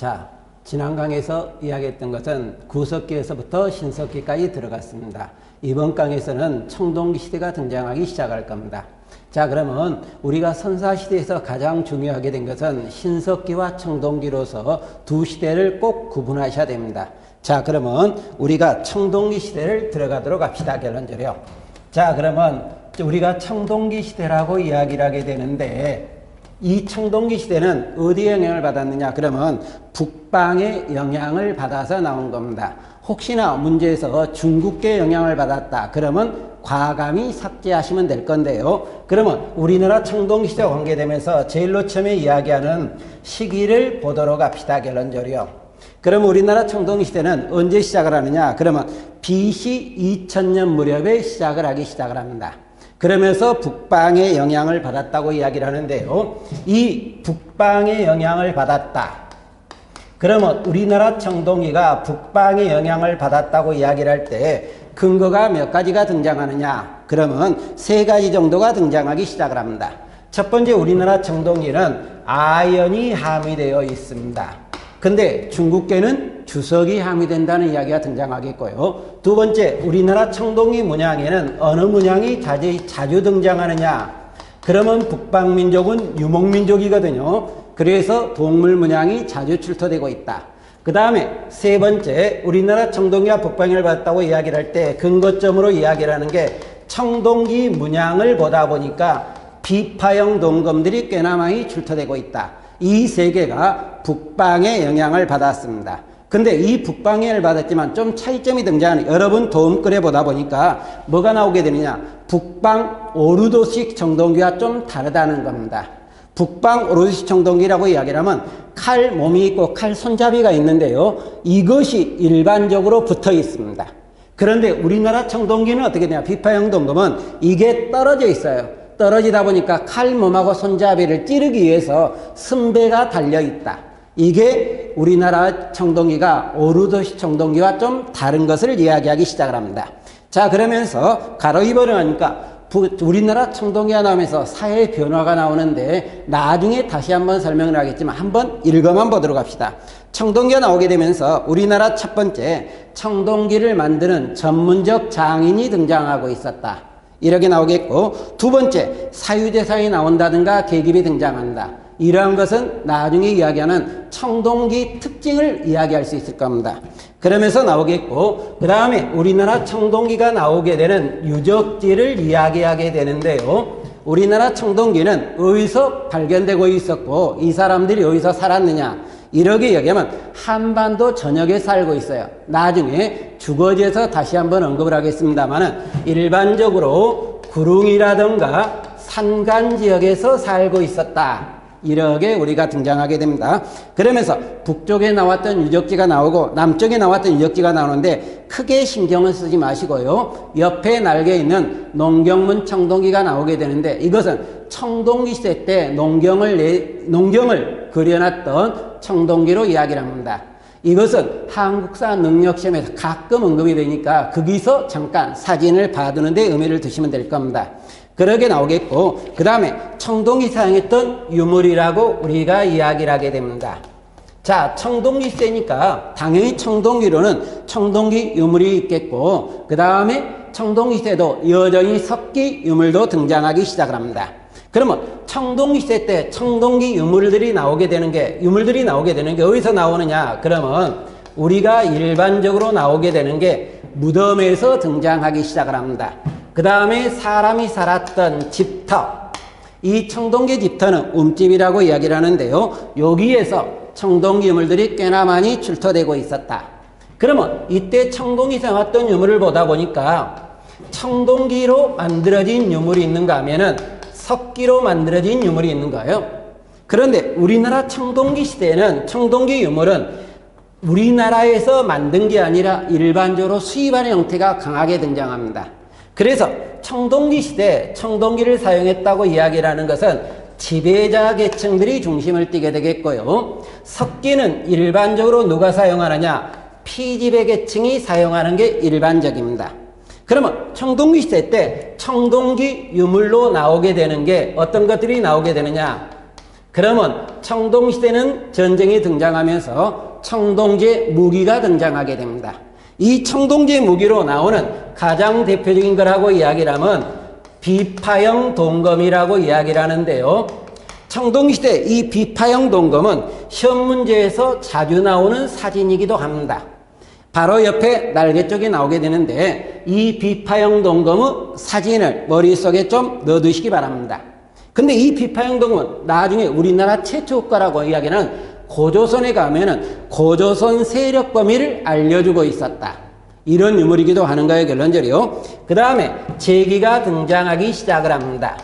자, 지난 강에서 이야기했던 것은 구석기에서부터 신석기까지 들어갔습니다. 이번 강에서는 청동기 시대가 등장하기 시작할 겁니다. 자, 그러면 우리가 선사시대에서 가장 중요하게 된 것은 신석기와 청동기로서 두 시대를 꼭 구분하셔야 됩니다. 자, 그러면 우리가 청동기 시대를 들어가도록 합시다. 결론적으로. 자, 그러면 우리가 청동기 시대라고 이야기를 하게 되는데, 이 청동기 시대는 어디에 영향을 받았느냐? 그러면 북방의 영향을 받아서 나온 겁니다. 혹시나 문제에서 중국계 영향을 받았다. 그러면 과감히 삭제하시면 될 건데요. 그러면 우리나라 청동기 시대와 관계되면서 제일로 처음에 이야기하는 시기를 보도록 합시다. 결론적으로요. 그럼 우리나라 청동기 시대는 언제 시작을 하느냐? 그러면 BC 2000년 무렵에 시작을 합니다. 그러면서 북방의 영향을 받았다고 이야기를 하는데요. 이 북방의 영향을 받았다. 그러면 우리나라 청동기가 북방의 영향을 받았다고 이야기를 할 때 근거가 몇 가지가 등장하느냐? 그러면 세 가지 정도가 등장하기 시작을 합니다. 첫 번째, 우리나라 청동기는 아연이 함유되어 있습니다. 근데 중국계는 주석이 함유된다는 이야기가 등장하겠고요. 두 번째, 우리나라 청동기 문양에는 어느 문양이 자주 등장하느냐? 그러면 북방민족은 유목민족이거든요. 그래서 동물 문양이 자주 출토되고 있다. 그 다음에 세 번째, 우리나라 청동기가 북방을 받았다고 이야기를 할 때 근거점으로 이야기를 하는 게 청동기 문양을 보다 보니까 비파형 동검들이 꽤나 많이 출토되고 있다. 이 세 개가 북방의 영향을 받았습니다. 근데 이 북방의 영향을 받았지만 좀 차이점이 등장하는, 여러분 도움글에 보다 보니까 뭐가 나오게 되느냐? 북방 오르도식 청동기와 좀 다르다는 겁니다. 북방 오르도식 청동기라고 이야기를 하면 칼 몸이 있고 칼 손잡이가 있는데요. 이것이 일반적으로 붙어 있습니다. 그런데 우리나라 청동기는 어떻게 되냐? 비파형 동검은 이게 떨어져 있어요. 떨어지다 보니까 칼몸하고 손잡이를 찌르기 위해서 선배가 달려있다. 이게 우리나라 청동기가 오르도식 청동기와 좀 다른 것을 이야기하기 시작을 합니다. 자, 그러면서 가로 입어를 하니까 우리나라 청동기가 나오면서 사회의 변화가 나오는데 나중에 다시 한번 설명을 하겠지만 한번 읽어만 보도록 합시다. 청동기가 나오게 되면서 우리나라 첫 번째, 청동기를 만드는 전문적 장인이 등장하고 있었다. 이렇게 나오겠고, 두 번째, 사유재산이 나온다든가 계급이 등장한다. 이러한 것은 나중에 이야기하는 청동기 특징을 이야기할 수 있을 겁니다. 그러면서 나오겠고, 그 다음에 우리나라 청동기가 나오게 되는 유적지를 이야기하게 되는데요. 우리나라 청동기는 어디서 발견되고 있었고 이 사람들이 어디서 살았느냐? 이렇게 얘기하면 한반도 전역에 살고 있어요. 나중에 주거지에서 다시 한번 언급을 하겠습니다만은 일반적으로 구릉이라든가 산간 지역에서 살고 있었다. 이렇게 우리가 등장하게 됩니다. 그러면서 북쪽에 나왔던 유적지가 나오고 남쪽에 나왔던 유적지가 나오는데 크게 신경을 쓰지 마시고요. 옆에 날개 있는 농경문 청동기가 나오게 되는데 이것은 청동기 시대 때 농경을 그려놨던 청동기로 이야기를 합니다. 이것은 한국사 능력시험에서 가끔 언급이 되니까 거기서 잠깐 사진을 봐두는 데 의미를 두시면 될 겁니다. 그러게 나오겠고, 그 다음에 청동기 사용했던 유물이라고 우리가 이야기를 하게 됩니다. 자, 청동기 시대니까 당연히 청동기로는 청동기 유물이 있겠고, 그 다음에 청동기 시대도 여전히 석기 유물도 등장하기 시작을 합니다. 그러면 청동기 시대 때 청동기 유물들이 나오게 되는 게 어디서 나오느냐? 그러면 우리가 일반적으로 나오게 되는 게 무덤에서 등장하기 시작을 합니다. 그 다음에 사람이 살았던 집터, 이 청동기 집터는 움집이라고 이야기를 하는데요. 여기에서 청동기 유물들이 꽤나 많이 출토되고 있었다. 그러면 이때 청동기에서 나왔던 유물을 보다 보니까 청동기로 만들어진 유물이 있는가 하면은 석기로 만들어진 유물이 있는 거예요. 그런데 우리나라 청동기 시대에는 청동기 유물은 우리나라에서 만든 게 아니라 일반적으로 수입하는 형태가 강하게 등장합니다. 그래서 청동기 시대 청동기를 사용했다고 이야기를 하는 것은 지배자 계층들이 중심을 띠게 되겠고요. 석기는 일반적으로 누가 사용하느냐? 피지배 계층이 사용하는 게 일반적입니다. 그러면 청동기 시대 때 청동기 유물로 나오게 되는 게 어떤 것들이 나오게 되느냐? 그러면 청동시대는 전쟁이 등장하면서 청동제 무기가 등장하게 됩니다. 이 청동제 무기로 나오는 가장 대표적인 거라고 이야기를 하면 비파형 동검이라고 이야기를 하는데요. 청동시대 이 비파형 동검은 시험 문제에서 자주 나오는 사진이기도 합니다. 바로 옆에 날개 쪽에 나오게 되는데 이 비파형 동검의 사진을 머릿속에 좀 넣어두시기 바랍니다. 근데 이 비파형 동검은 나중에 우리나라 최초 거라고 이야기하는 고조선에 가면은 고조선 세력 범위를 알려주고 있었다. 이런 유물이기도 하는 거예요, 결론적으로. 그 다음에 제기가 등장하기 시작을 합니다.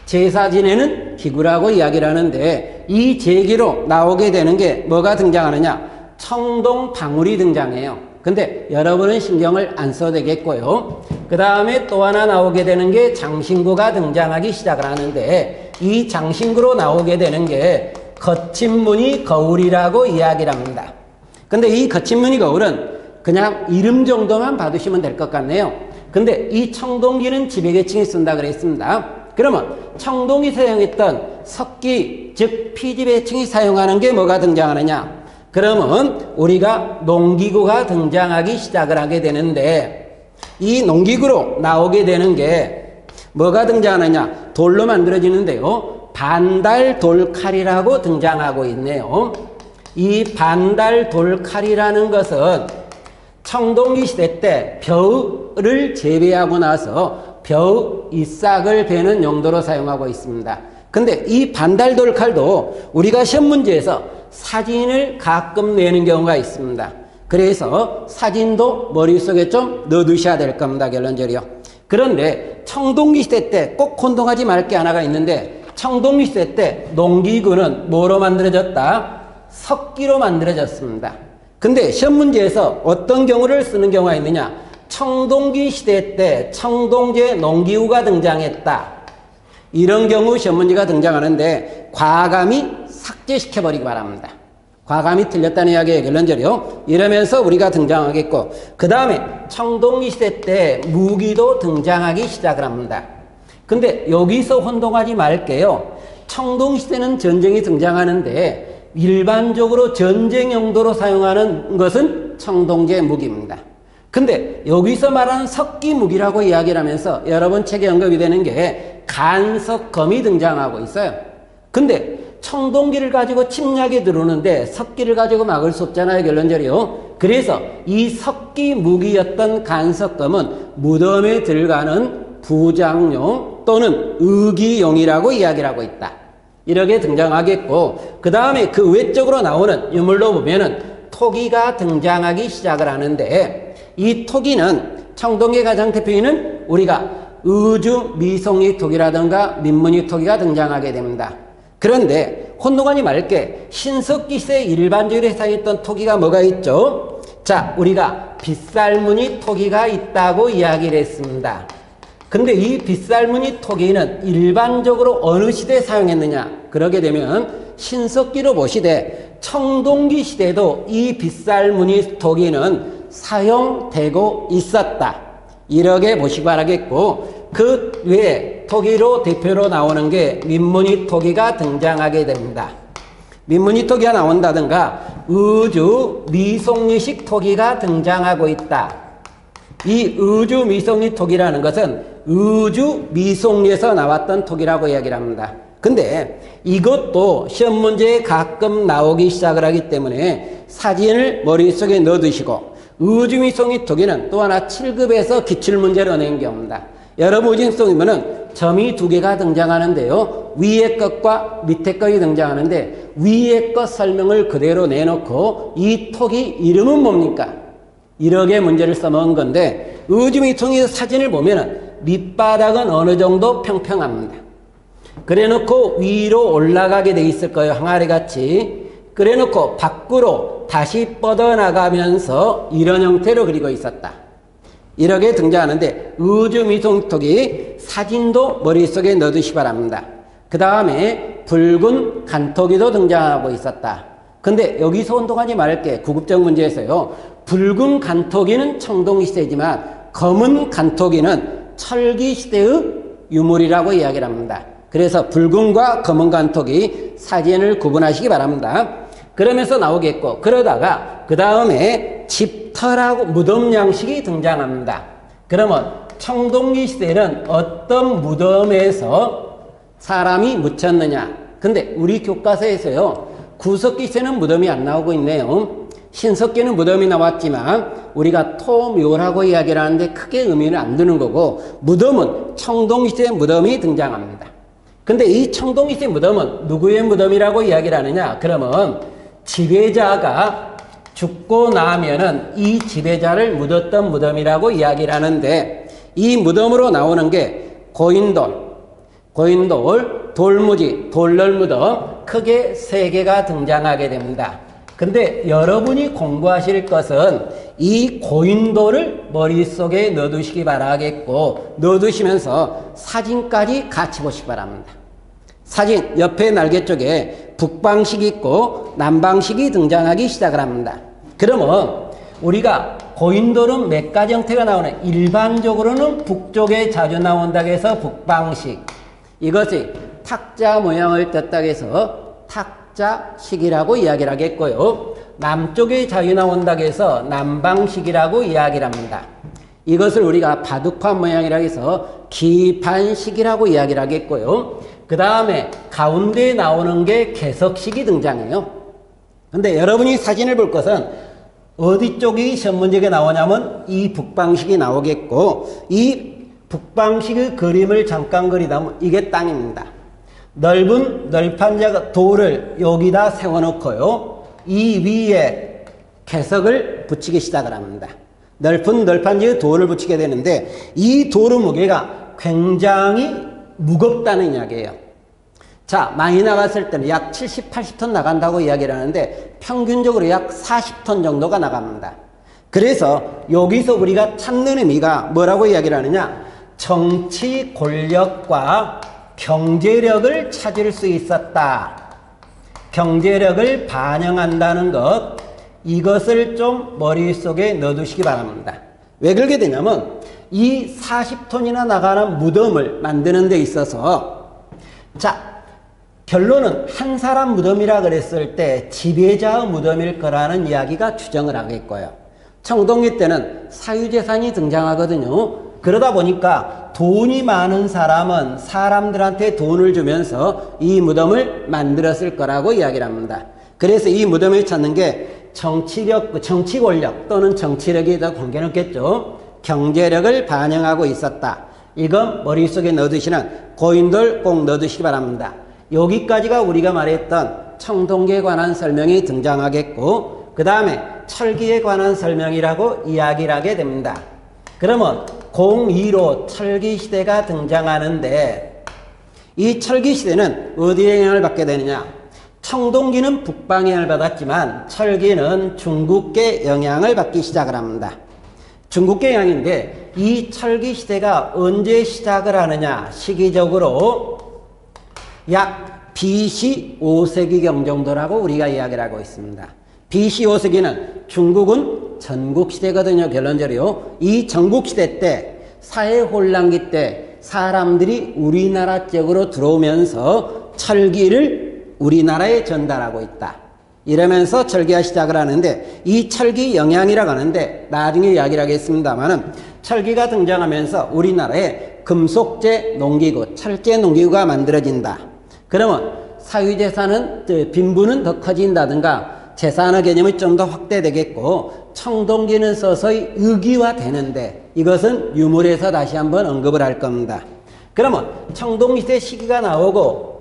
제사 지내는 기구라고 이야기를 하는데 이 제기로 나오게 되는 게 뭐가 등장하느냐? 청동 방울이 등장해요. 근데 여러분은 신경을 안 써도 되겠고요. 그 다음에 또 하나 나오게 되는 게 장신구가 등장하기 시작을 하는데 이 장신구로 나오게 되는 게 거친 무늬 거울이라고 이야기를 합니다. 근데 이 거친 무늬 거울은 그냥 이름 정도만 받으시면 될 것 같네요. 근데 이 청동기는 지배계층이 쓴다 그랬습니다. 그러면 청동기 사용했던 석기, 즉 피지배층이 사용하는 게 뭐가 등장하느냐? 그러면 우리가 농기구가 등장하기 시작을 하게 되는데 이 농기구로 나오게 되는 게 뭐가 등장하느냐? 돌로 만들어지는데요. 반달돌칼이라고 등장하고 있네요. 이 반달돌칼이라는 것은 청동기 시대 때 벼를 재배하고 나서 벼 잎삭을 베는 용도로 사용하고 있습니다. 근데 이 반달돌칼도 우리가 시험 문제에서 사진을 가끔 내는 경우가 있습니다. 그래서 사진도 머릿속에 좀 넣어두셔야 될 겁니다, 결론적으로. 그런데 청동기 시대 때 꼭 혼동하지 말 게 하나가 있는데 청동기 시대 때 농기구는 뭐로 만들어졌다? 석기로 만들어졌습니다. 근데 시험 문제에서 어떤 경우를 쓰는 경우가 있느냐? 청동기 시대 때 청동제 농기구가 등장했다. 이런 경우 시험 문제가 등장하는데 과감히 삭제시켜버리기 바랍니다. 과감히 틀렸다는 이야기예요, 결론적으로. 이러면서 우리가 등장하겠고, 그 다음에 청동기 시대 때 무기도 등장하기 시작을 합니다. 근데 여기서 혼동하지 말게요. 청동시대는 전쟁이 등장하는데 일반적으로 전쟁 용도로 사용하는 것은 청동제 무기입니다. 근데 여기서 말하는 석기 무기라고 이야기를 하면서 여러분 책에 언급이 되는 게 간석검이 등장하고 있어요. 근데 청동기를 가지고 침략이 들어오는데 석기를 가지고 막을 수 없잖아요, 결론적으로. 그래서 이 석기 무기였던 간석검은 무덤에 들어가는 부장용 또는 의기용이라고 이야기를 하고 있다. 이렇게 등장하겠고, 그 다음에 그 외적으로 나오는 유물로 보면은 토기가 등장하기 시작을 하는데 이 토기는 청동기의 가장 대표인은 우리가 의주 미송이 토기라든가 민문이 토기가 등장하게 됩니다. 그런데 혼동하지 말게 신석기 시대에 일반적으로 사용했던 토기가 뭐가 있죠? 자, 우리가 빗살무늬 토기가 있다고 이야기를 했습니다. 근데 이 빗살무늬 토기는 일반적으로 어느 시대에 사용했느냐? 그러게 되면 신석기로 보시되 청동기 시대에도 이 빗살무늬 토기는 사용되고 있었다. 이렇게 보시기 바라겠고, 그 외에 토기로 대표로 나오는 게 민무늬 토기가 등장하게 됩니다. 민무늬 토기가 나온다든가 의주 미송리식 토기가 등장하고 있다. 이 의주 미송리 토기라는 것은 의주 미송리에서 나왔던 토기라고 이야기를 합니다. 근데 이것도 시험 문제에 가끔 나오기 시작을 하기 때문에 사진을 머릿속에 넣어두시고, 의주 미송리 토기는 또 하나 7급에서 기출문제로 낸 경우입니다. 여러분 의진성이면은 점이 두 개가 등장하는데요. 위에 것과 밑에 것이 등장하는데 위에 것 설명을 그대로 내놓고 이 톡이 이름은 뭡니까? 이렇게 문제를 써먹은 건데, 의주미 통해서 사진을 보면은 밑바닥은 어느 정도 평평합니다. 그래 놓고 위로 올라가게 돼 있을 거예요. 항아리 같이. 그래 놓고 밖으로 다시 뻗어나가면서 이런 형태로 그리고 있었다. 이렇게 등장하는데 의주미송톡이 사진도 머릿속에 넣어두시기 바랍니다. 그 다음에 붉은 간토기도 등장하고 있었다. 근데 여기서 혼동하지 말게. 구급적 문제에서요. 붉은 간토기는 청동시대지만 검은 간토기는 철기시대의 유물이라고 이야기를 합니다. 그래서 붉은과 검은 관톡이 사진을 구분하시기 바랍니다. 그러면서 나오겠고, 그러다가 그 다음에 집터라고 무덤 양식이 등장합니다. 그러면 청동기 시대에는 어떤 무덤에서 사람이 묻혔느냐. 근데 우리 교과서에서요, 구석기 시대는 무덤이 안 나오고 있네요. 신석기는 무덤이 나왔지만 우리가 토묘라고 이야기를 하는데 크게 의미는 안 두는 거고, 무덤은 청동시대 무덤이 등장합니다. 근데 이 청동시대 무덤은 누구의 무덤이라고 이야기를 하느냐? 그러면 지배자가 죽고 나면은 이 지배자를 묻었던 무덤이라고 이야기를 하는데, 이 무덤으로 나오는 게 고인돌, 돌무지, 돌널무덤 크게 세 개가 등장하게 됩니다. 근데 여러분이 공부하실 것은 이 고인돌을 머릿속에 넣어두시기 바라겠고, 넣어두시면서 사진까지 같이 보시기 바랍니다. 사진 옆에 날개 쪽에 북방식이 있고 남방식이 등장하기 시작을 합니다. 그러면 우리가 고인돌은 몇 가지 형태가 나오냐? 일반적으로는 북쪽에 자주 나온다고 해서 북방식, 이것이 탁자 모양을 떴다고 해서 탁자식이라고 이야기를 하겠고요. 남쪽에 자주 나온다고 해서 남방식이라고 이야기를 합니다. 이것을 우리가 바둑판 모양이라고 해서 기판식이라고 이야기를 하겠고요. 그 다음에 가운데에 나오는 게 개석식이 등장해요. 근데 여러분이 사진을 볼 것은 어디 쪽이 시험 문제에 나오냐면 이 북방식이 나오겠고, 이 북방식의 그림을 잠깐 그리다면 이게 땅입니다. 넓은 널판자 돌을 여기다 세워놓고요, 이 위에 개석을 붙이기 시작을 합니다. 넓은 널판지의 돌을 붙이게 되는데, 이 돌의 무게가 굉장히 무겁다는 이야기예요. 자, 많이 나갔을 때는 약 70, 80톤 나간다고 이야기를 하는데 평균적으로 약 40톤 정도가 나갑니다. 그래서 여기서 우리가 찾는 의미가 뭐라고 이야기를 하느냐? 정치 권력과 경제력을 찾을 수 있었다. 경제력을 반영한다는 것, 이것을 좀 머릿속에 넣어두시기 바랍니다. 왜 그러게 되냐면 이 40톤이나 나가는 무덤을 만드는 데 있어서, 자, 결론은 한 사람 무덤이라 그랬을 때 지배자의 무덤일 거라는 이야기가 추정을 하겠고요. 청동기 때는 사유재산이 등장하거든요. 그러다 보니까 돈이 많은 사람은 사람들한테 돈을 주면서 이 무덤을 만들었을 거라고 이야기를 합니다. 그래서 이 무덤을 찾는 게 정치력, 정치 권력 또는 정치력이 더 관계없겠죠. 경제력을 반영하고 있었다. 이건 머릿속에 넣어두시는 고인돌 꼭 넣어두시기 바랍니다. 여기까지가 우리가 말했던 청동기에 관한 설명이 등장하겠고, 그 다음에 철기에 관한 설명이라고 이야기를 하게 됩니다. 그러면 02로 철기시대가 등장하는데, 이 철기시대는 어디에 영향을 받게 되느냐? 청동기는 북방에 영향을 받았지만 철기는 중국계 영향을 받기 시작을 합니다. 중국계 영향인데, 이 철기시대가 언제 시작을 하느냐? 시기적으로 약 BC 5세기경 정도라고 우리가 이야기를 하고 있습니다. BC 5세기는 중국은 전국시대거든요. 결론적으로 이 전국시대 때, 사회혼란기 때 사람들이 우리나라 쪽으로 들어오면서 철기를 우리나라에 전달하고 있다. 이러면서 철기가 시작을 하는데, 이 철기 영향이라고 하는데 나중에 이야기를 하겠습니다만은, 철기가 등장하면서 우리나라에 금속재 농기구, 철제 농기구가 만들어진다. 그러면 사유재산은, 빈부는 더 커진다든가 재산의 개념이 좀 더 확대되겠고, 청동기는 서서히 의기화되는데, 이것은 유물에서 다시 한번 언급을 할 겁니다. 그러면 청동기세 시기가 나오고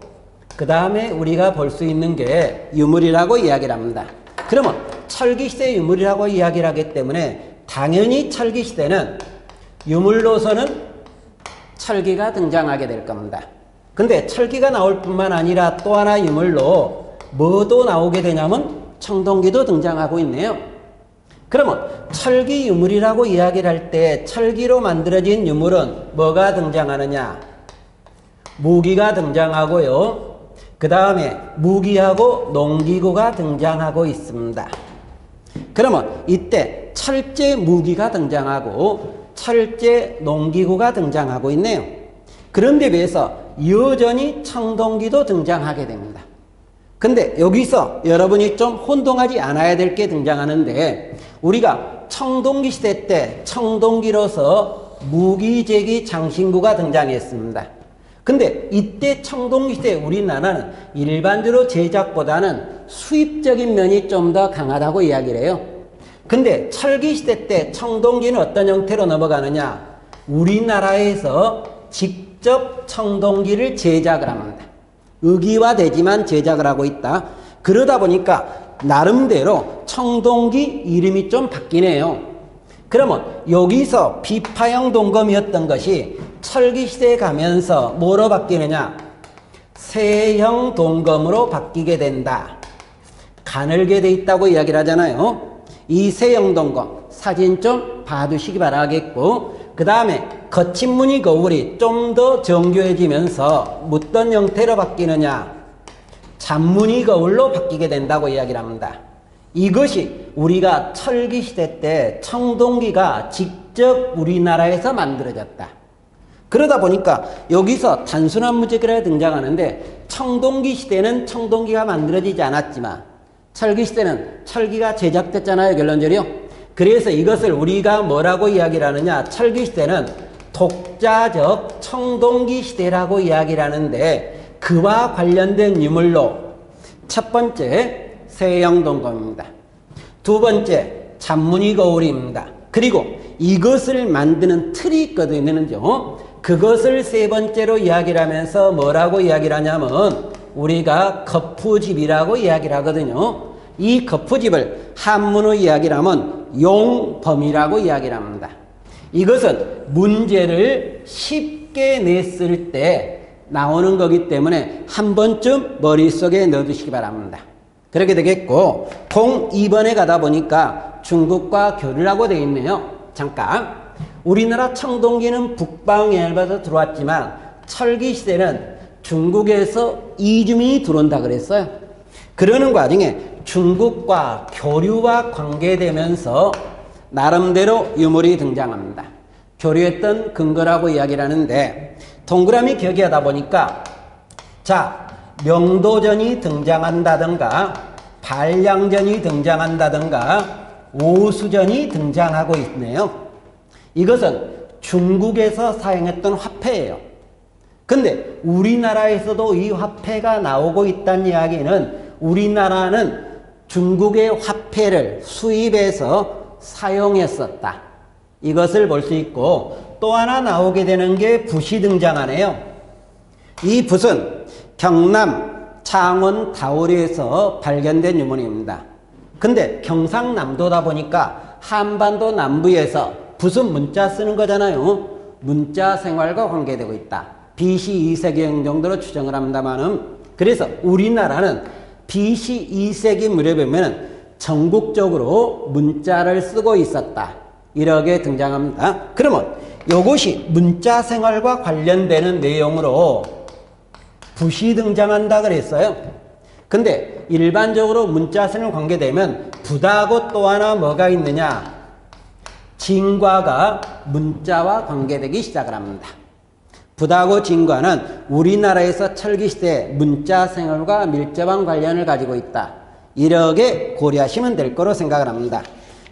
그 다음에 우리가 볼 수 있는 게 유물이라고 이야기를 합니다. 그러면 철기시대 유물이라고 이야기를 하기 때문에 당연히 철기시대는 유물로서는 철기가 등장하게 될 겁니다. 근데 철기가 나올 뿐만 아니라 또 하나 유물로 뭐도 나오게 되냐면 청동기도 등장하고 있네요. 그러면 철기 유물이라고 이야기를 할 때 철기로 만들어진 유물은 뭐가 등장하느냐? 무기가 등장하고요. 그 다음에 무기하고 농기구가 등장하고 있습니다. 그러면 이때 철제 무기가 등장하고 철제 농기구가 등장하고 있네요. 그런데 비해서 여전히 청동기도 등장하게 됩니다. 근데 여기서 여러분이 좀 혼동하지 않아야 될 게 등장하는데, 우리가 청동기 시대 때 청동기로서 무기제기 장신구가 등장했습니다. 근데 이때 청동기 시대 우리나라는 일반적으로 제작보다는 수입적인 면이 좀 더 강하다고 이야기를 해요. 근데 철기 시대 때 청동기는 어떤 형태로 넘어가느냐? 우리나라에서 직접 청동기를 제작을 합니다. 의기화되지만 제작을 하고 있다. 그러다 보니까 나름대로 청동기 이름이 좀 바뀌네요. 그러면 여기서 비파형 동검이었던 것이 철기 시대에 가면서 뭐로 바뀌느냐? 세형 동검으로 바뀌게 된다. 가늘게 돼 있다고 이야기를 하잖아요. 이 세형 동검 사진 좀 봐두시기 바라겠고, 그 다음에 거친 무늬 거울이 좀 더 정교해지면서 어떤 형태로 바뀌느냐? 잔무늬 거울로 바뀌게 된다고 이야기를 합니다. 이것이 우리가 철기 시대 때 청동기가 직접 우리나라에서 만들어졌다. 그러다 보니까 여기서 단순한 무제기가 등장하는데, 청동기 시대는 청동기가 만들어지지 않았지만 철기 시대는 철기가 제작됐잖아요, 결론적으로. 그래서 이것을 우리가 뭐라고 이야기를 하느냐? 철기 시대는 독자적 청동기 시대라고 이야기를 하는데, 그와 관련된 유물로 첫 번째 세형 동검입니다. 두 번째 잔무늬 거울입니다. 그리고 이것을 만드는 틀이 있거든요. 그것을 세 번째로 이야기를 하면서 뭐라고 이야기를 하냐면, 우리가 거푸집이라고 이야기를 하거든요. 이 거푸집을 한문으로 이야기를 하면 용범이라고 이야기를 합니다. 이것은 문제를 쉽게 냈을 때 나오는 거기 때문에 한 번쯤 머릿속에 넣어두시기 바랍니다. 그렇게 되겠고, 02번에 가다 보니까 중국과 교류를 하고 되어 있네요. 잠깐, 우리나라 청동기는 북방 영향을 받아 들어왔지만 철기 시대는 중국에서 이주민이 들어온다 그랬어요. 그러는 과정에 중국과 교류와 관계되면서 나름대로 유물이 등장합니다. 교류했던 근거라고 이야기를 하는데, 동그라미 기억하다 보니까, 자, 명도전이 등장한다든가 반량전이 등장한다든가 오수전이 등장하고 있네요. 이것은 중국에서 사용했던 화폐예요. 근데 우리나라에서도 이 화폐가 나오고 있다는 이야기는, 우리나라는 중국의 화폐를 수입해서 사용했었다. 이것을 볼 수 있고, 또 하나 나오게 되는 게 붓이 등장하네요. 이 붓은 경남 창원 다오리에서 발견된 유물입니다. 근데 경상남도다 보니까 한반도 남부에서 붓은 문자 쓰는 거잖아요. 문자 생활과 관계되고 있다. BC 2세기 정도로 추정을 합니다만은, 그래서 우리나라는 BC 2세기 무렵에 보면 전국적으로 문자를 쓰고 있었다. 이렇게 등장합니다. 그러면 이것이 문자 생활과 관련되는 내용으로 붓이 등장한다 그랬어요. 근데 일반적으로 문자 생활 관계되면 붓하고 또 하나 뭐가 있느냐? 진과가 문자와 관계되기 시작을 합니다. 붓하고 진과는 우리나라에서 철기시대 문자 생활과 밀접한 관련을 가지고 있다. 이렇게 고려하시면 될 거로 생각을 합니다.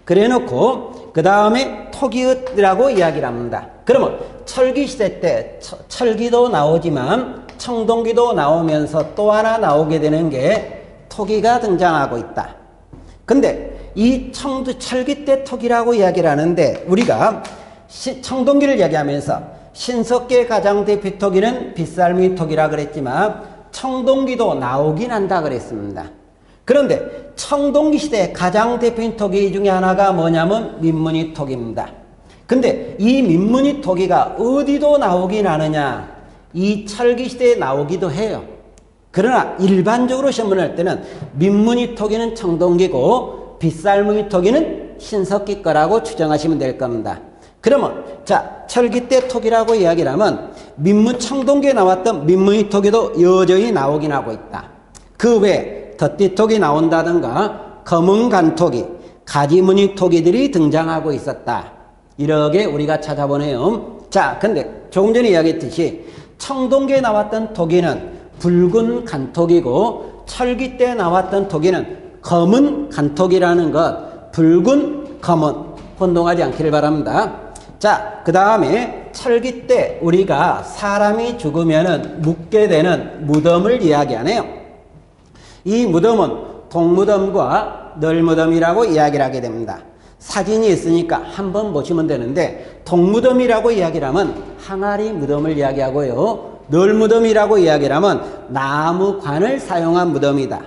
그래 놓고 그 다음에 토기읒이라고 이야기를 합니다. 그러면 철기시대 때 철기도 나오지만 청동기도 나오면서 또 하나 나오게 되는 게 토기가 등장하고 있다. 근데 이 철기 때 토기라고 이야기를 하는데, 우리가 청동기를 이야기하면서 신석기의 가장 대표 토기는 빗살무늬 토기라 그랬지만 청동기도 나오긴 한다 그랬습니다. 그런데 청동기 시대 가장 대표인 토기 중에 하나가 뭐냐면 민무늬 토기입니다. 근데 이 민무늬 토기가 어디도 나오긴 하느냐? 이 철기 시대에 나오기도 해요. 그러나 일반적으로 신문할 때는 민무늬 토기는 청동기고 빗살무늬 토기는 신석기 거라고 추정하시면 될 겁니다. 그러면 자, 철기 때 토기라고 이야기를 하면 청동기에 나왔던 민무늬 토기도 여전히 나오긴 하고 있다. 그 외에 덧띠토기 나온다든가 검은 간토기, 가지무늬 토기들이 등장하고 있었다. 이렇게 우리가 찾아보네요. 자, 근데 조금 전에 이야기했듯이 청동기에 나왔던 토기는 붉은 간토기고 철기 때 나왔던 토기는 검은 간토기라는 것, 붉은, 검은 혼동하지 않기를 바랍니다. 자, 그 다음에 철기 때 우리가 사람이 죽으면은 묻게 되는 무덤을 이야기하네요. 이 무덤은 동무덤과 널무덤이라고 이야기를 하게 됩니다. 사진이 있으니까 한번 보시면 되는데, 동무덤이라고 이야기를 하면 항아리 무덤을 이야기하고요, 널무덤이라고 이야기를 하면 나무관을 사용한 무덤이다.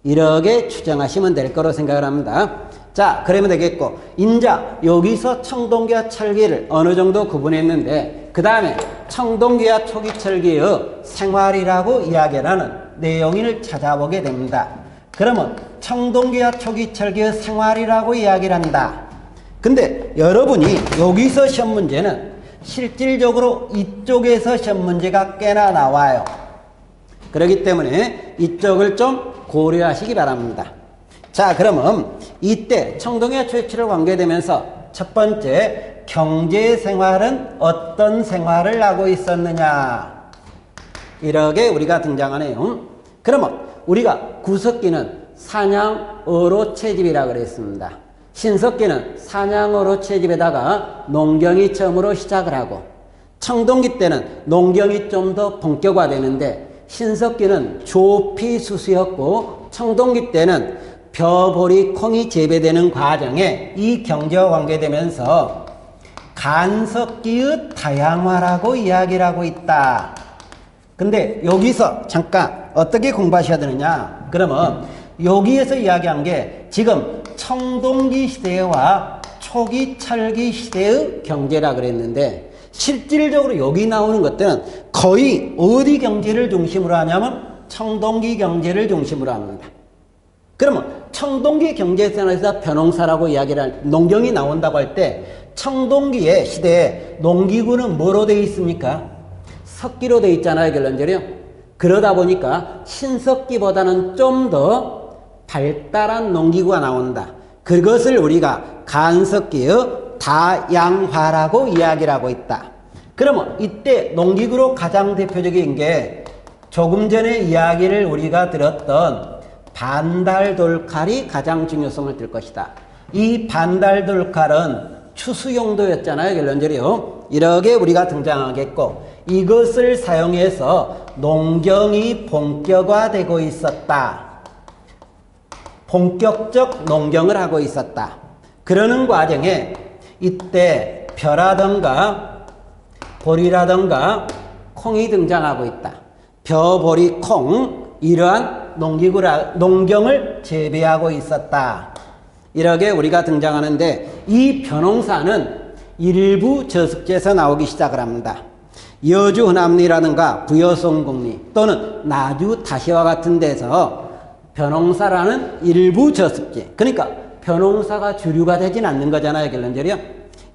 이렇게 추정하시면 될 거로 생각을 합니다. 자, 그러면 되겠고, 인자 여기서 청동기와 철기를 어느 정도 구분했는데, 그 다음에 청동기와 초기철기의 생활이라고 이야기를 하는 내용을 찾아보게 됩니다. 그러면 청동기와 초기철기의 생활이라고 이야기를 한다. 근데 여러분이 여기서 시험 문제는 실질적으로 이쪽에서 시험 문제가 꽤나 나와요. 그렇기 때문에 이쪽을 좀 고려하시기 바랍니다. 자, 그러면 이때 청동기와 초기철을 관계되면서 첫 번째, 경제생활은 어떤 생활을 하고 있었느냐, 이렇게 우리가 등장하네요. 그러면 우리가 구석기는 사냥어로 채집이라 그랬습니다. 신석기는 사냥어로 채집에다가 농경이 처음으로 시작을 하고, 청동기 때는 농경이 좀 더 본격화되는데 신석기는 조피수수였고, 청동기 때는 벼보리 콩이 재배되는 과정에 이 경제와 관계되면서 간석기의 다양화라고 이야기를 하고 있다. 근데 여기서 잠깐 어떻게 공부하셔야 되느냐, 그러면 여기에서 이야기한 게 지금 청동기 시대와 초기 철기 시대의 경제라 그랬는데, 실질적으로 여기 나오는 것들은 거의 어디 경제를 중심으로 하냐면 청동기 경제를 중심으로 합니다. 그러면 청동기 경제생활에서 벼농사라고 이야기를 할, 농경이 나온다고 할 때 청동기의 시대에 농기구는 뭐로 되어 있습니까? 석기로 되어 있잖아요, 결론적으로. 그러다 보니까 신석기보다는 좀 더 발달한 농기구가 나온다. 그것을 우리가 간석기의 다양화라고 이야기를 하고 있다. 그러면 이때 농기구로 가장 대표적인 게 조금 전에 이야기를 우리가 들었던 반달돌칼이 가장 중요성을 띨 것이다. 이 반달돌칼은 추수용도였잖아요, 결론적으로. 이렇게 우리가 등장하겠고, 이것을 사용해서 농경이 본격화되고 있었다. 본격적 농경을 하고 있었다. 그러는 과정에 이때 벼라던가 보리라던가 콩이 등장하고 있다. 벼, 보리, 콩, 이러한 농경을 재배하고 있었다. 이렇게 우리가 등장하는데, 이 벼농사는 일부 저습지에서 나오기 시작을 합니다. 여주 흔암리라든가 부여성국리 또는 나주 다시와 같은 데서 벼농사라는 일부 저습지, 그러니까 벼농사가 주류가 되진 않는 거잖아요, 결론적으로.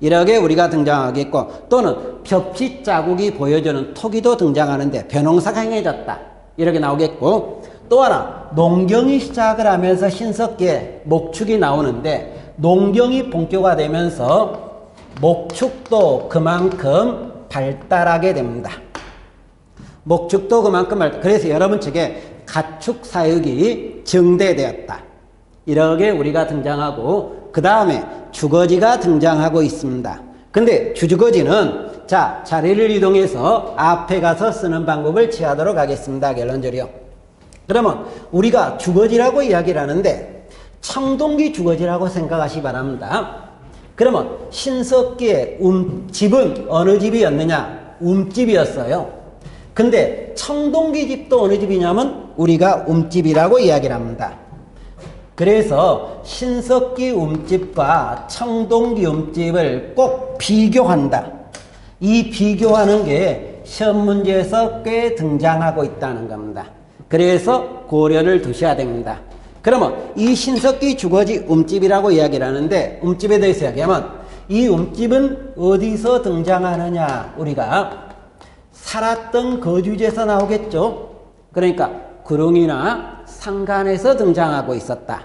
이렇게 우리가 등장하겠고, 또는 벽지 자국이 보여주는 토기도 등장하는데 벼농사가 행해졌다, 이렇게 나오겠고, 또 하나 농경이 시작을 하면서 신석기에 목축이 나오는데, 농경이 본격화되면서 목축도 그만큼 발달하게 됩니다. 목축도 그만큼 발달. 그래서 여러분 측에 가축 사육이 정대되었다. 이렇게 우리가 등장하고, 그 다음에 주거지가 등장하고 있습니다. 근데 주거지는 자, 자리를 이동해서 앞에 가서 쓰는 방법을 취하도록 하겠습니다, 결론적으로. 그러면 우리가 주거지라고 이야기를 하는데 청동기 주거지라고 생각하시기 바랍니다. 그러면 신석기의 집은 어느 집이었느냐? 움집이었어요. 근데 청동기 집도 어느 집이냐면 우리가 움집이라고 이야기를 합니다. 그래서 신석기 움집과 청동기 움집을 꼭 비교한다. 이 비교하는 게 시험 문제에서 꽤 등장하고 있다는 겁니다. 그래서 고려를 두셔야 됩니다. 그러면 이 신석기 주거지 움집이라고 이야기를 하는데, 움집에 대해서 이야기하면 이 움집은 어디서 등장하느냐? 우리가 살았던 거주지에서 나오겠죠. 그러니까 구릉이나 상간에서 등장하고 있었다.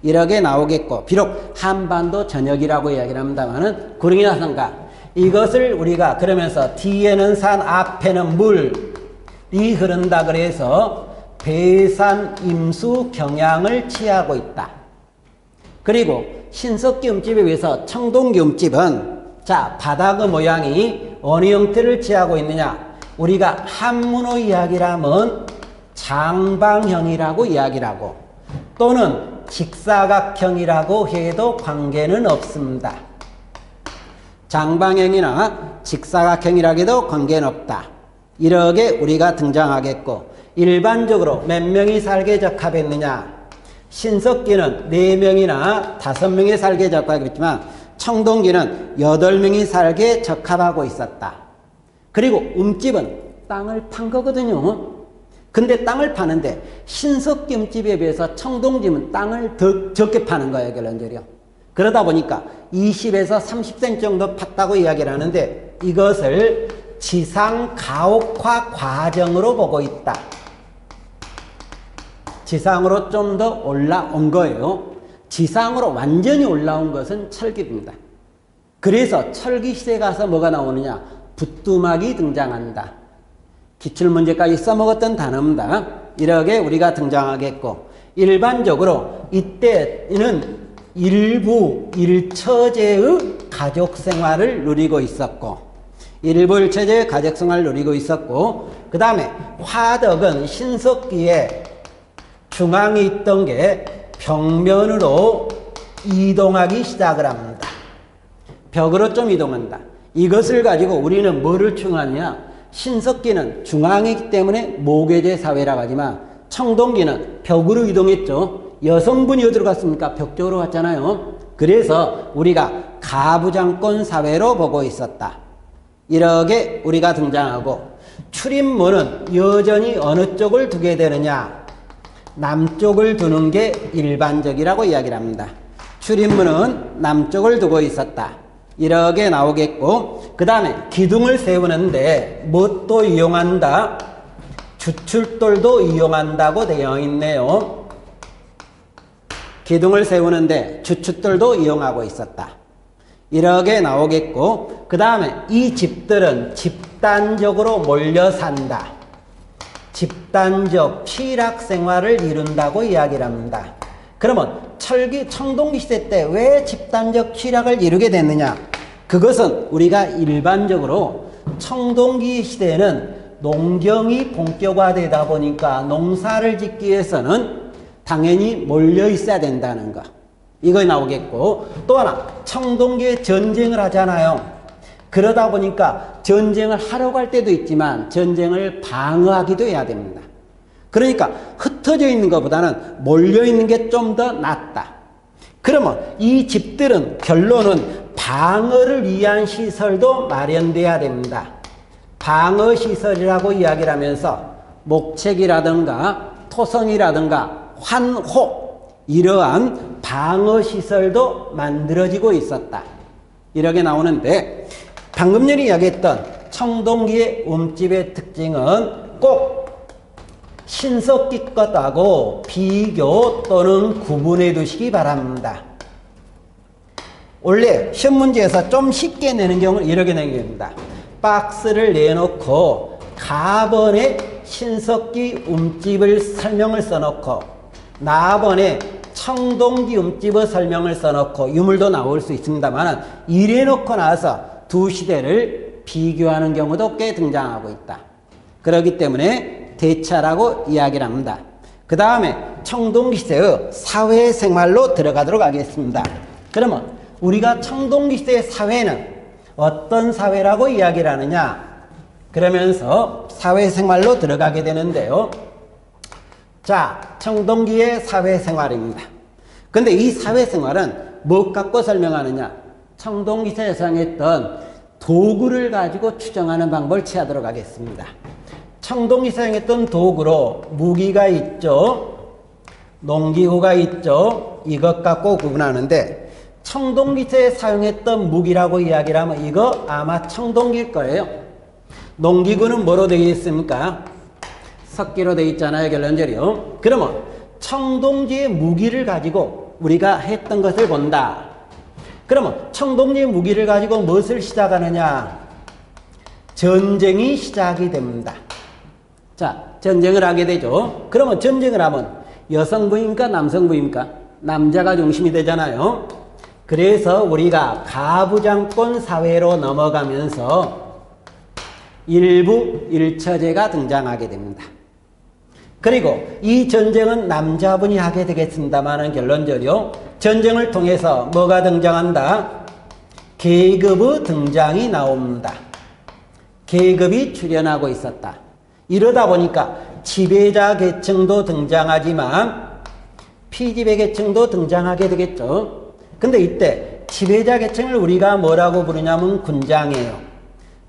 이렇게 나오겠고, 비록 한반도 전역이라고 이야기를 합니다만은 구릉이나 상간, 이것을 우리가 그러면서 뒤에는 산, 앞에는 물이 흐른다 그래서 배산, 임수, 경향을 취하고 있다. 그리고 신석기 음집에 비해서 청동기 음집은 자, 바닥의 모양이 어느 형태를 취하고 있느냐? 우리가 한문어 이야기라면 장방형이라고 이야기를 하고 또는 직사각형이라고 해도 관계는 없습니다. 장방형이나 직사각형이라고 해도 관계는 없다. 이렇게 우리가 등장하겠고 일반적으로 몇 명이 살게 적합했느냐? 신석기는 4명이나 5명이 살게 적합했지만 청동기는 8명이 살게 적합하고 있었다. 그리고 음집은 땅을 판 거거든요. 근데 땅을 파는데 신석기 음집에 비해서 청동집은 땅을 더 적게 파는 거예요, 결론적으로. 그러다 보니까 20에서 30cm 정도 팠다고 이야기를 하는데 이것을 지상 가옥화 과정으로 보고 있다. 지상으로 좀 더 올라온 거예요. 지상으로 완전히 올라온 것은 철기입니다. 그래서 철기 시대에 가서 뭐가 나오느냐? 부뚜막이 등장한다. 기출문제까지 써먹었던 단어입니다. 이렇게 우리가 등장하겠고 일반적으로 이때는 일부 일처제의 가족생활을 누리고 있었고 일부 일처제의 가족생활을 누리고 있었고 그 다음에 화덕은 신석기에 중앙에 있던 게 벽면으로 이동하기 시작을 합니다. 벽으로 좀 이동한다. 이것을 가지고 우리는 뭐를 추정하느냐? 신석기는 중앙이기 때문에 모계제 사회라고 하지만 청동기는 벽으로 이동했죠. 여성분이 어디로 갔습니까? 벽 쪽으로 갔잖아요. 그래서 우리가 가부장권 사회로 보고 있었다. 이렇게 우리가 등장하고 출입문은 여전히 어느 쪽을 두게 되느냐? 남쪽을 두는 게 일반적이라고 이야기를 합니다. 출입문은 남쪽을 두고 있었다. 이렇게 나오겠고 그 다음에 기둥을 세우는데 뭣도 이용한다? 주출돌도 이용한다고 되어 있네요. 기둥을 세우는데 주출돌도 이용하고 있었다. 이렇게 나오겠고 그 다음에 이 집들은 집단적으로 몰려 산다. 집단적 취락생활을 이룬다고 이야기를 합니다. 그러면 청동기 시대 때 왜 집단적 취락을 이루게 됐느냐? 그것은 우리가 일반적으로 청동기 시대에는 농경이 본격화되다 보니까 농사를 짓기 위해서는 당연히 몰려 있어야 된다는 거. 이거 나오겠고 또 하나 청동기에 전쟁을 하잖아요. 그러다 보니까 전쟁을 하러 갈 때도 있지만 전쟁을 방어하기도 해야 됩니다. 그러니까 흩어져 있는 것보다는 몰려 있는 게 좀 더 낫다. 그러면 이 집들은 결론은 방어를 위한 시설도 마련돼야 됩니다. 방어시설이라고 이야기를 하면서 목책이라든가 토성이라든가 환호 이러한 방어시설도 만들어지고 있었다. 이렇게 나오는데 방금 전에 이야기했던 청동기의 음집의 특징은 꼭 신석기 것하고 비교 또는 구분해 두시기 바랍니다. 원래 시험 문제에서 좀 쉽게 내는 경우는 이렇게 내는 겁니다. 박스를 내놓고 가번에 신석기 음집을 설명을 써놓고 나번에 청동기 음집의 설명을 써놓고 유물도 나올 수 있습니다만 이래놓고 나서 두 시대를 비교하는 경우도 꽤 등장하고 있다. 그렇기 때문에 대차라고 이야기를 합니다. 그 다음에 청동기 시대의 사회생활로 들어가도록 하겠습니다. 그러면 우리가 청동기 시대의 사회는 어떤 사회라고 이야기를 하느냐? 그러면서 사회생활로 들어가게 되는데요. 자, 청동기의 사회생활입니다. 근데 이 사회생활은 뭐 갖고 설명하느냐? 청동기 시대에 사용했던 도구를 가지고 추정하는 방법을 취하도록 하겠습니다. 청동기 사용했던 도구로 무기가 있죠. 농기구가 있죠. 이것 갖고 구분하는데 청동기 때 사용했던 무기라고 이야기를 하면 이거 아마 청동기일 거예요. 농기구는 뭐로 되어 있습니까? 석기로 되어 있잖아요. 결론적으로. 그러면 청동기의 무기를 가지고 우리가 했던 것을 본다. 그러면 청동기 무기를 가지고 무엇을 시작하느냐? 전쟁이 시작이 됩니다. 자, 전쟁을 하게 되죠. 그러면 전쟁을 하면 여성부입니까? 남성부입니까? 남자가 중심이 되잖아요. 그래서 우리가 가부장권 사회로 넘어가면서 일부 일처제가 등장하게 됩니다. 그리고 이 전쟁은 남자분이 하게 되겠습니다만은 결론적으로 전쟁을 통해서 뭐가 등장한다? 계급의 등장이 나옵니다. 계급이 출현하고 있었다. 이러다 보니까 지배자 계층도 등장하지만 피지배 계층도 등장하게 되겠죠. 근데 이때 지배자 계층을 우리가 뭐라고 부르냐면 군장이에요.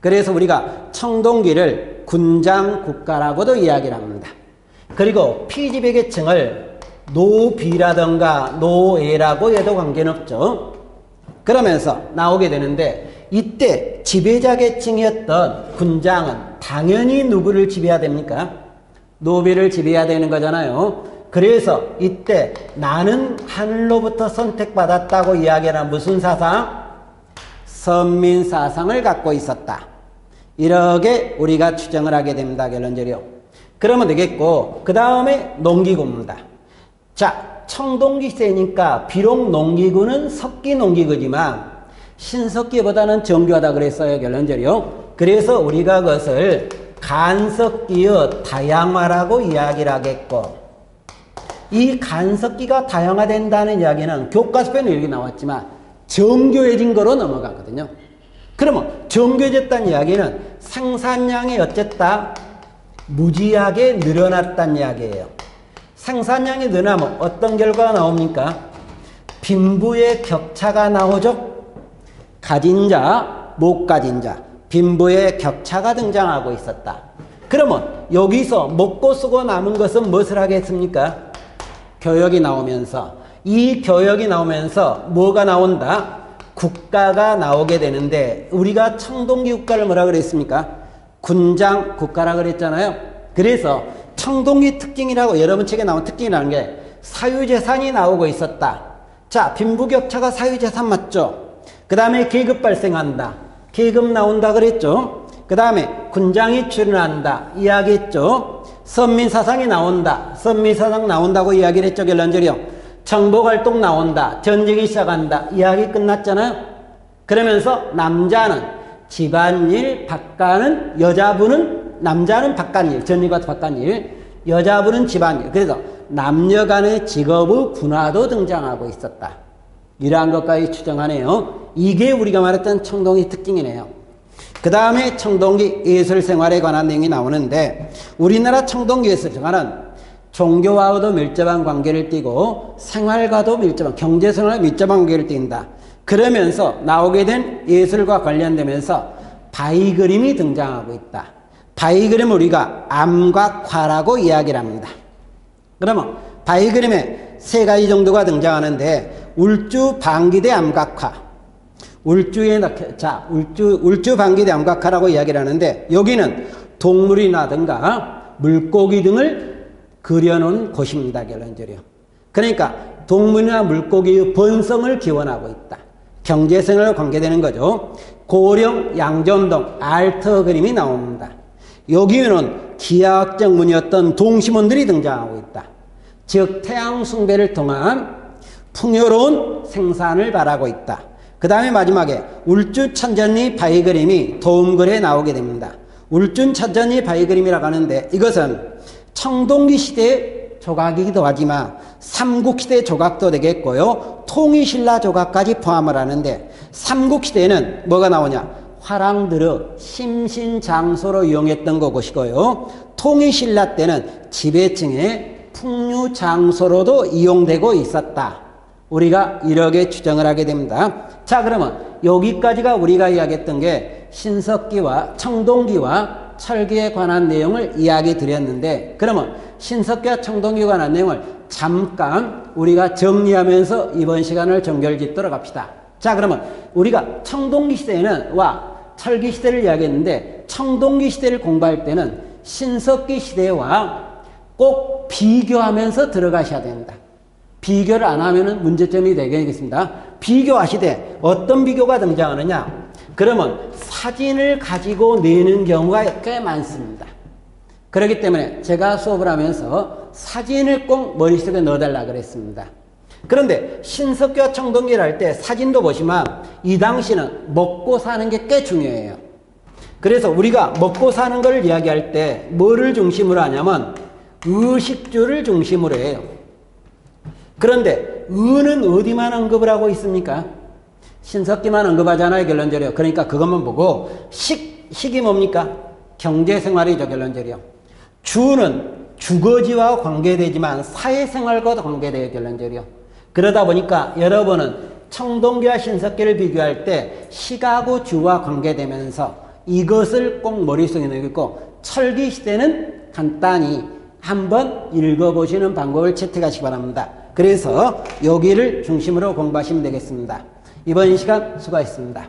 그래서 우리가 청동기를 군장 국가라고도 이야기를 합니다. 그리고 피지배 계층을 노비라든가 노예라고 해도 관계는 없죠. 그러면서 나오게 되는데 이때 지배자 계층이었던 군장은 당연히 누구를 지배해야 됩니까? 노비를 지배해야 되는 거잖아요. 그래서 이때 나는 하늘로부터 선택받았다고 이야기하는 무슨 사상? 선민 사상을 갖고 있었다. 이렇게 우리가 추정을 하게 됩니다. 결론적으로. 그러면 되겠고 그 다음에 농기구입니다. 자, 청동기 시대니까 비록 농기구는 석기 농기구지만 신석기보다는 정교하다 그랬어요. 결론적으로. 그래서 우리가 그것을 간석기의 다양화라고 이야기를 하겠고 이 간석기가 다양화된다는 이야기는 교과서에는 이렇게 나왔지만 정교해진 거로 넘어가거든요. 그러면 정교해졌다는 이야기는 생산량이 어쨌다? 무지하게 늘어났다는 이야기예요. 생산량이 늘어나면 어떤 결과가 나옵니까? 빈부의 격차가 나오죠. 가진 자, 못 가진 자, 빈부의 격차가 등장하고 있었다. 그러면 여기서 먹고 쓰고 남은 것은 무엇을 하겠습니까? 교역이 나오면서 이 교역이 나오면서 뭐가 나온다? 국가가 나오게 되는데 우리가 청동기 국가를 뭐라 그랬습니까? 군장 국가라 그랬잖아요. 그래서 청동기 특징이라고 여러분 책에 나온 특징이라는 게 사유재산이 나오고 있었다. 자, 빈부격차가 사유재산 맞죠? 그 다음에 계급 발생한다. 계급 나온다 그랬죠? 그 다음에 군장이 출현한다. 이야기했죠? 선민사상이 나온다. 선민사상 나온다고 이야기를 했죠. 결론적으로. 정복활동 나온다. 전쟁이 시작한다. 이야기 끝났잖아요. 그러면서 남자는 집안일, 바깥은 여자분은 남자는 바깥일, 전일과 바깥일, 여자분은 집안일. 그래서 남녀 간의 직업의 분화도 등장하고 있었다. 이러한 것까지 추정하네요. 이게 우리가 말했던 청동기 특징이네요. 그 다음에 청동기 예술생활에 관한 내용이 나오는데 우리나라 청동기 예술생활은 종교와도 밀접한 관계를 띠고 생활과도 밀접한 경제생활과 밀접한 관계를 띈다. 그러면서 나오게 된 예술과 관련되면서 바위 그림이 등장하고 있다. 바위 그림을 우리가 암각화라고 이야기를 합니다. 그러면 바위 그림에 세 가지 정도가 등장하는데 울주 방기대 암각화, 울주 방기대 암각화라고 이야기를 하는데 여기는 동물이라든가 물고기 등을 그려놓은 곳입니다. 결론적으로. 그러니까 동물이나 물고기의 본성을 기원하고 있다. 경제생활과 관계되는 거죠. 고령, 양전동, 알터 그림이 나옵니다. 여기에는 기하학적 문이었던 동심원들이 등장하고 있다. 즉 태양 숭배를 통한 풍요로운 생산을 바라고 있다. 그 다음에 마지막에 울주천전리 바위 그림이 도움글에 나오게 됩니다. 울주천전리 바위 그림이라고 하는데 이것은 청동기 시대의 조각이기도 하지만 삼국시대 조각도 되겠고요. 통일신라 조각까지 포함을 하는데 삼국시대에는 뭐가 나오냐? 화랑들의 심신장소로 이용했던 것이고요. 통일신라 때는 지배층의 풍류장소로도 이용되고 있었다. 우리가 이렇게 추정을 하게 됩니다. 자, 그러면 여기까지가 우리가 이야기했던 게 신석기와 청동기와 철기에 관한 내용을 이야기 드렸는데 그러면 신석기와 청동기에 관한 내용을 잠깐 우리가 정리하면서 이번 시간을 정결짓도록 합시다. 자, 그러면 우리가 청동기 시대에는 철기 시대를 이야기했는데 청동기 시대를 공부할 때는 신석기 시대와 꼭 비교하면서 들어가셔야 됩니다. 비교를 안 하면은 문제점이 되겠습니다. 비교하시되 어떤 비교가 등장하느냐? 그러면 사진을 가지고 내는 경우가 꽤 많습니다. 그렇기 때문에 제가 수업을 하면서 사진을 꼭 머릿속에 넣어달라 그랬습니다. 그런데 신석기와 청동기를 할 때 사진도 보시면 이 당시는 먹고 사는 게 꽤 중요해요. 그래서 우리가 먹고 사는 걸 이야기할 때 뭐를 중심으로 하냐면 의식주를 중심으로 해요. 그런데 의는 어디만 언급을 하고 있습니까? 신석기만 언급하잖아요, 결론적으로. 그러니까 그것만 보고 식이 뭡니까? 경제생활이죠, 결론적으로. 주는 주거지와 관계되지만 사회생활과도 관계돼요, 결론적으로. 그러다 보니까 여러분은 청동기와 신석기를 비교할 때 식하고 주와 관계되면서 이것을 꼭 머릿속에 넣고 철기시대는 간단히 한번 읽어보시는 방법을 채택하시기 바랍니다. 그래서 여기를 중심으로 공부하시면 되겠습니다. 이번 시간 수고하셨습니다.